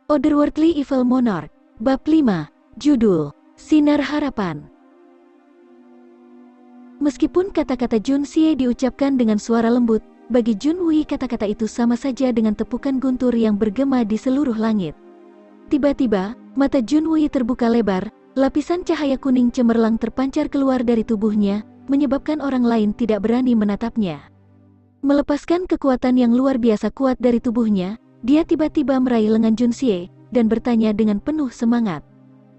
Otherworldly Evil Monarch, Bab 5, Judul, Sinar Harapan. Meskipun kata-kata Jun Xie diucapkan dengan suara lembut, bagi Jun Wei kata-kata itu sama saja dengan tepukan guntur yang bergema di seluruh langit. Tiba-tiba, mata Jun Wei terbuka lebar, lapisan cahaya kuning cemerlang terpancar keluar dari tubuhnya, menyebabkan orang lain tidak berani menatapnya. Melepaskan kekuatan yang luar biasa kuat dari tubuhnya, dia tiba-tiba meraih lengan Jun Xie, dan bertanya dengan penuh semangat.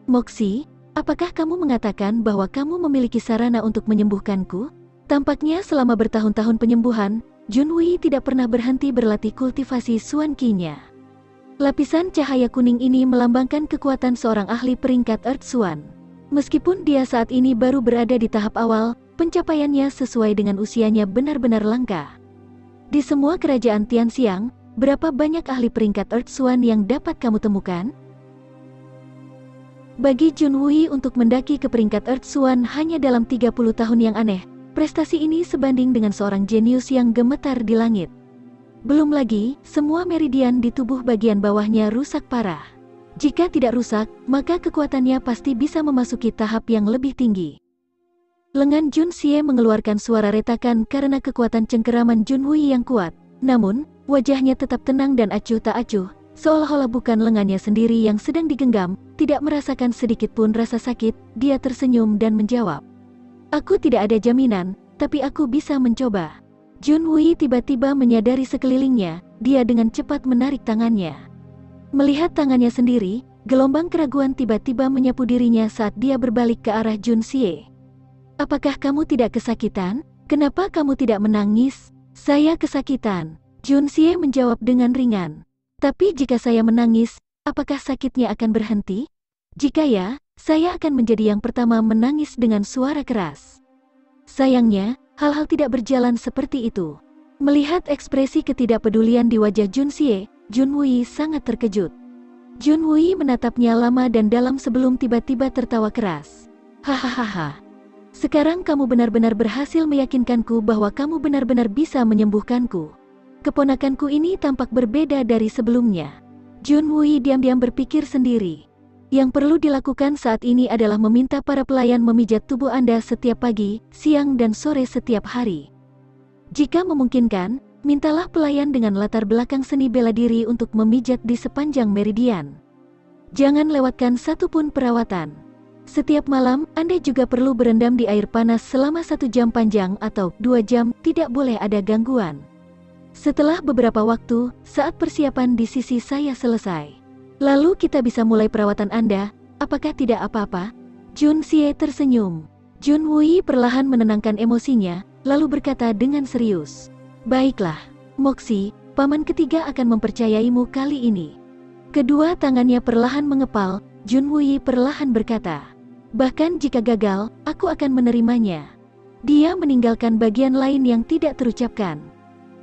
Moxie, apakah kamu mengatakan bahwa kamu memiliki sarana untuk menyembuhkanku? Tampaknya selama bertahun-tahun penyembuhan, Jun Wei tidak pernah berhenti berlatih kultivasi Xuan Qi-nya. Lapisan cahaya kuning ini melambangkan kekuatan seorang ahli peringkat Earth Xuan. Meskipun dia saat ini baru berada di tahap awal, pencapaiannya sesuai dengan usianya benar-benar langka. Di semua kerajaan Tianxiang, berapa banyak ahli peringkat Earth Xuan yang dapat kamu temukan? Bagi Jun Wei untuk mendaki ke peringkat Earth Xuan hanya dalam 30 tahun yang aneh, prestasi ini sebanding dengan seorang jenius yang gemetar di langit. Belum lagi, semua meridian di tubuh bagian bawahnya rusak parah. Jika tidak rusak, maka kekuatannya pasti bisa memasuki tahap yang lebih tinggi. Lengan Jun Xie mengeluarkan suara retakan karena kekuatan cengkeraman Jun Wei yang kuat. Namun, wajahnya tetap tenang dan acuh tak acuh, seolah-olah bukan lengannya sendiri yang sedang digenggam. Tidak merasakan sedikit pun rasa sakit, dia tersenyum dan menjawab. Aku tidak ada jaminan, tapi aku bisa mencoba. Jun Wei tiba-tiba menyadari sekelilingnya, dia dengan cepat menarik tangannya. Melihat tangannya sendiri, gelombang keraguan tiba-tiba menyapu dirinya saat dia berbalik ke arah Jun Xie. Apakah kamu tidak kesakitan? Kenapa kamu tidak menangis? Saya kesakitan. Jun Xie menjawab dengan ringan. Tapi jika saya menangis, apakah sakitnya akan berhenti? Jika ya, saya akan menjadi yang pertama menangis dengan suara keras. Sayangnya, hal-hal tidak berjalan seperti itu. Melihat ekspresi ketidakpedulian di wajah Jun Xie, Jun Wei sangat terkejut. Jun Wei menatapnya lama dan dalam sebelum tiba-tiba tertawa keras. Hahaha. Sekarang kamu benar-benar berhasil meyakinkanku bahwa kamu benar-benar bisa menyembuhkanku. Keponakanku ini tampak berbeda dari sebelumnya. Jun Wei diam-diam berpikir sendiri. Yang perlu dilakukan saat ini adalah meminta para pelayan memijat tubuh Anda setiap pagi, siang dan sore setiap hari. Jika memungkinkan, mintalah pelayan dengan latar belakang seni bela diri untuk memijat di sepanjang meridian. Jangan lewatkan satu pun perawatan. Setiap malam, Anda juga perlu berendam di air panas selama 1 jam panjang atau 2 jam, tidak boleh ada gangguan. Setelah beberapa waktu, saat persiapan di sisi saya selesai, lalu kita bisa mulai perawatan Anda, apakah tidak apa-apa? Jun Xie tersenyum. Jun Wei perlahan menenangkan emosinya, lalu berkata dengan serius. Baiklah, Moxie, paman ketiga akan mempercayaimu kali ini. Kedua tangannya perlahan mengepal, Jun Wei perlahan berkata. Bahkan jika gagal, aku akan menerimanya. Dia meninggalkan bagian lain yang tidak terucapkan.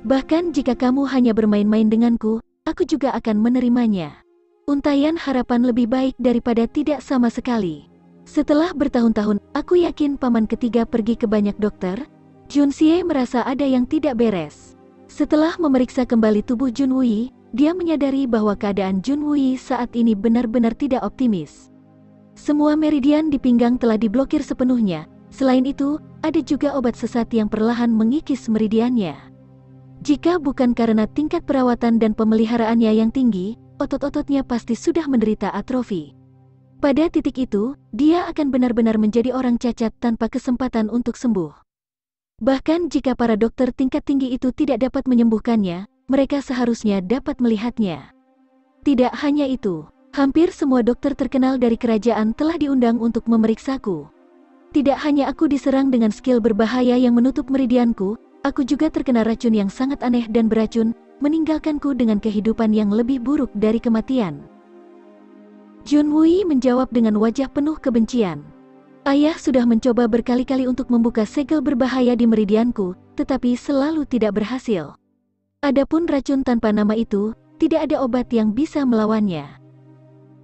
Bahkan jika kamu hanya bermain-main denganku, aku juga akan menerimanya. Untaian harapan lebih baik daripada tidak sama sekali. Setelah bertahun-tahun, aku yakin paman ketiga pergi ke banyak dokter. Jun Xie merasa ada yang tidak beres. Setelah memeriksa kembali tubuh Jun Wei, dia menyadari bahwa keadaan Jun Wei saat ini benar-benar tidak optimis. Semua meridian di pinggang telah diblokir sepenuhnya. Selain itu, ada juga obat sesat yang perlahan mengikis meridiannya. Jika bukan karena tingkat perawatan dan pemeliharaannya yang tinggi, otot-ototnya pasti sudah menderita atrofi. Pada titik itu, dia akan benar-benar menjadi orang cacat tanpa kesempatan untuk sembuh. Bahkan jika para dokter tingkat tinggi itu tidak dapat menyembuhkannya, mereka seharusnya dapat melihatnya. Tidak hanya itu. Hampir semua dokter terkenal dari kerajaan telah diundang untuk memeriksaku. Tidak hanya aku diserang dengan skill berbahaya yang menutup meridianku, aku juga terkena racun yang sangat aneh dan beracun, meninggalkanku dengan kehidupan yang lebih buruk dari kematian. Jun Wei menjawab dengan wajah penuh kebencian. Ayah sudah mencoba berkali-kali untuk membuka segel berbahaya di meridianku, tetapi selalu tidak berhasil. Adapun racun tanpa nama itu, tidak ada obat yang bisa melawannya.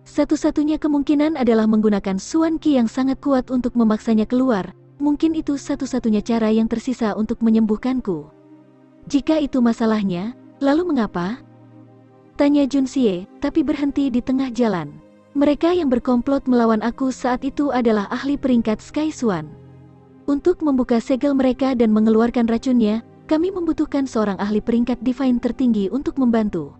Satu-satunya kemungkinan adalah menggunakan Xuan Qi yang sangat kuat untuk memaksanya keluar. Mungkin itu satu-satunya cara yang tersisa untuk menyembuhkanku. Jika itu masalahnya, lalu mengapa? Tanya Jun Xie, tapi berhenti di tengah jalan. Mereka yang berkomplot melawan aku saat itu adalah ahli peringkat Sky Swan. Untuk membuka segel mereka dan mengeluarkan racunnya, kami membutuhkan seorang ahli peringkat Divine tertinggi untuk membantu.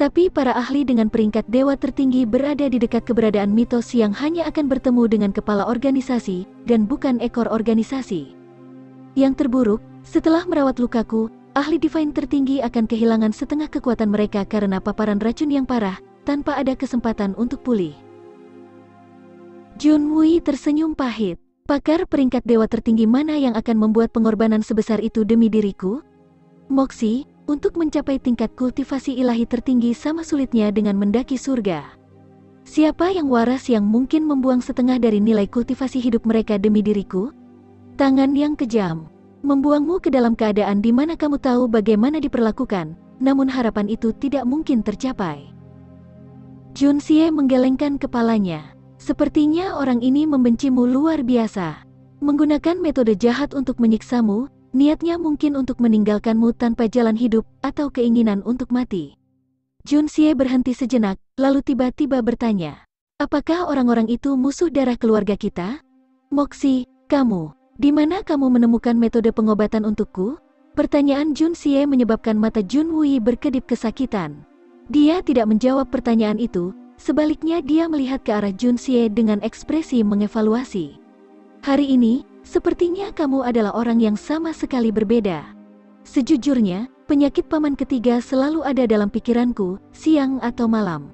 Tapi para ahli dengan peringkat dewa tertinggi berada di dekat keberadaan mitos yang hanya akan bertemu dengan kepala organisasi, dan bukan ekor organisasi. Yang terburuk, setelah merawat lukaku, ahli Divine tertinggi akan kehilangan setengah kekuatan mereka karena paparan racun yang parah, tanpa ada kesempatan untuk pulih. Jun Wui tersenyum pahit. Pakar peringkat dewa tertinggi mana yang akan membuat pengorbanan sebesar itu demi diriku? Moxie, untuk mencapai tingkat kultivasi ilahi tertinggi sama sulitnya dengan mendaki surga. Siapa yang waras yang mungkin membuang setengah dari nilai kultivasi hidup mereka demi diriku? Tangan yang kejam. Membuangmu ke dalam keadaan di mana kamu tahu bagaimana diperlakukan, namun harapan itu tidak mungkin tercapai. Jun Xie menggelengkan kepalanya. Sepertinya orang ini membencimu luar biasa. Menggunakan metode jahat untuk menyiksamu, niatnya mungkin untuk meninggalkanmu tanpa jalan hidup atau keinginan untuk mati. Jun Xie berhenti sejenak, lalu tiba-tiba bertanya, apakah orang-orang itu musuh darah keluarga kita? Moxie, kamu, di mana kamu menemukan metode pengobatan untukku? Pertanyaan Jun Xie menyebabkan mata Jun Wui berkedip kesakitan. Dia tidak menjawab pertanyaan itu, sebaliknya dia melihat ke arah Jun Xie dengan ekspresi mengevaluasi. Hari ini, sepertinya kamu adalah orang yang sama sekali berbeda. Sejujurnya, penyakit paman ketiga selalu ada dalam pikiranku, siang atau malam.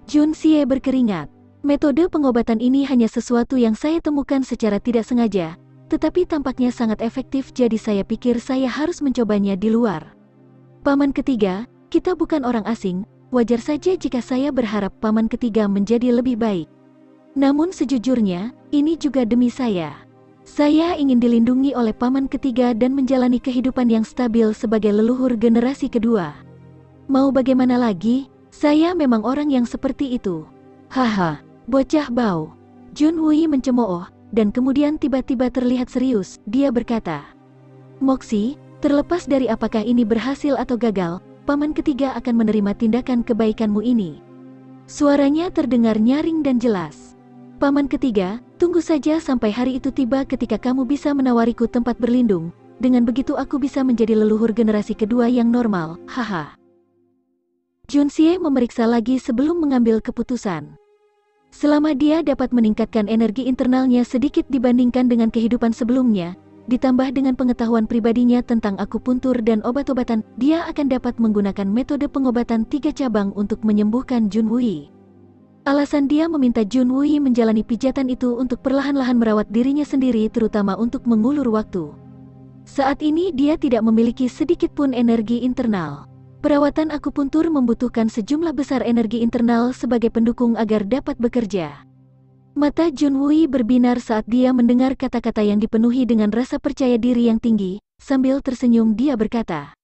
Jun Xie berkeringat. Metode pengobatan ini hanya sesuatu yang saya temukan secara tidak sengaja, tetapi tampaknya sangat efektif, jadi saya pikir saya harus mencobanya di luar. Paman ketiga, kita bukan orang asing, wajar saja jika saya berharap paman ketiga menjadi lebih baik. Namun sejujurnya, ini juga demi saya. Saya ingin dilindungi oleh paman ketiga dan menjalani kehidupan yang stabil sebagai leluhur generasi kedua. Mau bagaimana lagi, saya memang orang yang seperti itu. Haha, bocah bau. Jun Wui mencemooh, dan kemudian tiba-tiba terlihat serius, dia berkata, Moxie, terlepas dari apakah ini berhasil atau gagal, paman ketiga akan menerima tindakan kebaikanmu ini. Suaranya terdengar nyaring dan jelas. Paman ketiga, tunggu saja sampai hari itu tiba ketika kamu bisa menawariku tempat berlindung, dengan begitu aku bisa menjadi leluhur generasi kedua yang normal, haha. Jun Xie memeriksa lagi sebelum mengambil keputusan. Selama dia dapat meningkatkan energi internalnya sedikit dibandingkan dengan kehidupan sebelumnya, ditambah dengan pengetahuan pribadinya tentang akupuntur dan obat-obatan, dia akan dapat menggunakan metode pengobatan 3 cabang untuk menyembuhkan Jun Wui. Alasan dia meminta Jun Wui menjalani pijatan itu untuk perlahan-lahan merawat dirinya sendiri, terutama untuk mengulur waktu. Saat ini dia tidak memiliki sedikit pun energi internal. Perawatan akupuntur membutuhkan sejumlah besar energi internal sebagai pendukung agar dapat bekerja. Mata Jun Wui berbinar saat dia mendengar kata-kata yang dipenuhi dengan rasa percaya diri yang tinggi, sambil tersenyum dia berkata,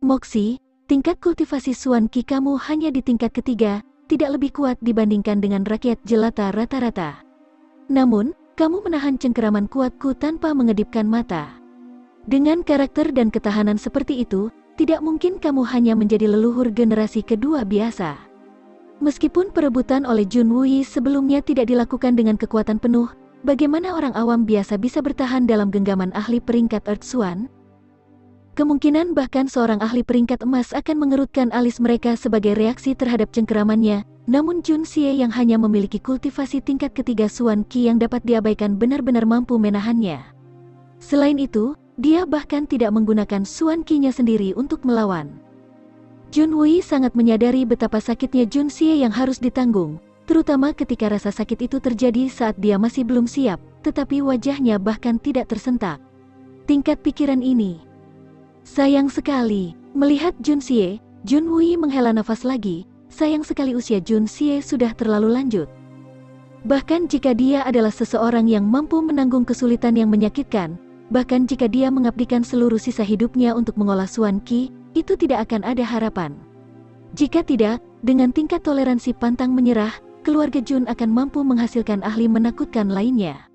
Moxie, tingkat kultivasi Suan Qi kamu hanya di tingkat ketiga, tidak lebih kuat dibandingkan dengan rakyat jelata rata-rata. Namun, kamu menahan cengkeraman kuatku tanpa mengedipkan mata. Dengan karakter dan ketahanan seperti itu, tidak mungkin kamu hanya menjadi leluhur generasi kedua biasa. Meskipun perebutan oleh Jun Wui sebelumnya tidak dilakukan dengan kekuatan penuh, bagaimana orang awam biasa bisa bertahan dalam genggaman ahli peringkat Earth Swan? Kemungkinan bahkan seorang ahli peringkat emas akan mengerutkan alis mereka sebagai reaksi terhadap cengkeramannya, namun Jun Xie yang hanya memiliki kultivasi tingkat ketiga Suan Qi yang dapat diabaikan benar-benar mampu menahannya. Selain itu, dia bahkan tidak menggunakan Suan Qi-nya sendiri untuk melawan. Jun Wui sangat menyadari betapa sakitnya Jun Xie yang harus ditanggung, terutama ketika rasa sakit itu terjadi saat dia masih belum siap, tetapi wajahnya bahkan tidak tersentak. Tingkat pikiran ini. Sayang sekali, melihat Jun Xie, Jun Wui menghela nafas lagi, sayang sekali usia Jun Xie sudah terlalu lanjut. Bahkan jika dia adalah seseorang yang mampu menanggung kesulitan yang menyakitkan, bahkan jika dia mengabdikan seluruh sisa hidupnya untuk mengolah Suan Qi, itu tidak akan ada harapan. Jika tidak, dengan tingkat toleransi pantang menyerah, keluarga Jun akan mampu menghasilkan ahli menakutkan lainnya.